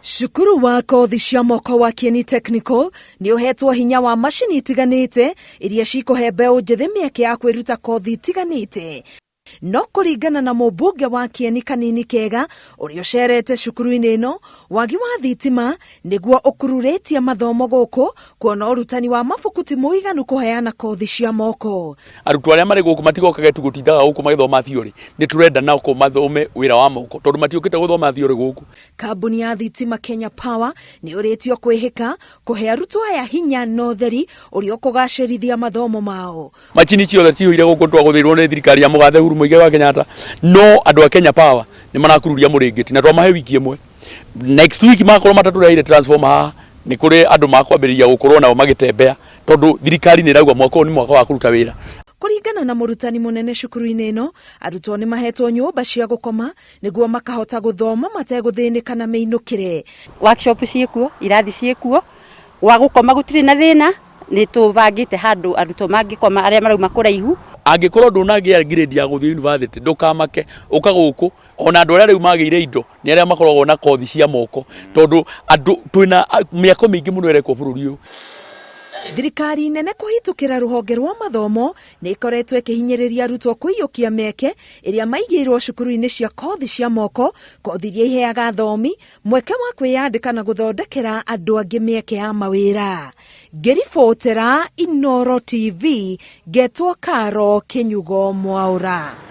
Cukuru wa kothi cia moko wa Kieni Technical ni uhetwo hinya wa macini itiganite iria cikuhe mbeũ njithi mĩeke ya kwĩruta kothi itiganite. No kũringana na mũmbunge wa Kieni Kanini Kega ũrĩa ũcerete cukuru-inĩ ĩno, wagi wa thitima nĩguo ũkururĩtie mathomo gũkũ, kuona ũrutani wa mabuku ti mũiganu kũheana kothi cia moko. Arutwo arĩa marĩ gũkũ matigokage tu gũtindaga gũkũ magĩthoma theory, nĩ tũrenda nao mathome wĩra wa moko tondũ matiũkĩte gũthoma theory gũkũ. Kambuni ya thitima Kenya Power nĩ ũrĩtio kwĩhĩka kũhe arutwo aya hinya na ũtheri ũrĩa ũkũgacĩrithia mathomo mao. Macini ciothe cihũire gũkũ twagũthĩrwo nĩ thirikari ya mũgathe Uhuru Muigai wa Kenyatta, no andũ a Kenya Power nĩ marakururia mũrĩngĩti na twamahe wiki ĩmwe. Next week makorwo matatũreire transformer haha, nĩ kũrĩ andũ makwambĩrĩria gũkorwo nao magĩtembea tondũ thirikari nĩ ĩrauga mwaka ũyũ nĩ mwaka wa kũruta wĩra. Kũringana na mũrutani mũnene cukuru-inĩ ĩno, arutwo nĩ mahetwo nyũmba cia gũkoma nĩguo makahota gũthoma mategũthĩnĩka na mĩinũkĩre. Workshop ciĩkuo, irathi ciĩkuo, wa gũkoma gũtirĩ na thĩna, nĩ tũbangĩte handũ arutwo mangĩkoma arĩa marauma kũraihu. Angĩkorwo ndũnagĩa grade ya gũthiĩ university ndũkamake, ũka gũkũ, ona andũ arĩa rĩu magĩire indo nĩ arĩa makoragwo na kothi cia moko tondũ andũ twĩna mĩako mĩingĩ mũno ĩrekwo bũrũri ũyũ. Thirikari nene kũhĩtũkĩra rũhonge rwa mathomo nĩ ĩkoretwo ĩkĩhinyĩrĩria arutwo kũiyũkia mĩeke ĩrĩa maigĩirwo cukuru-inĩ cia kothi cia moko, kothi iria iheaga athomi mweke wa kwĩyandĩka na gũthondekera andũ angĩ mĩeke ya mawĩra. Ngĩribotera Inooro TV, ngetwo Karo Kinyugo Mwaura.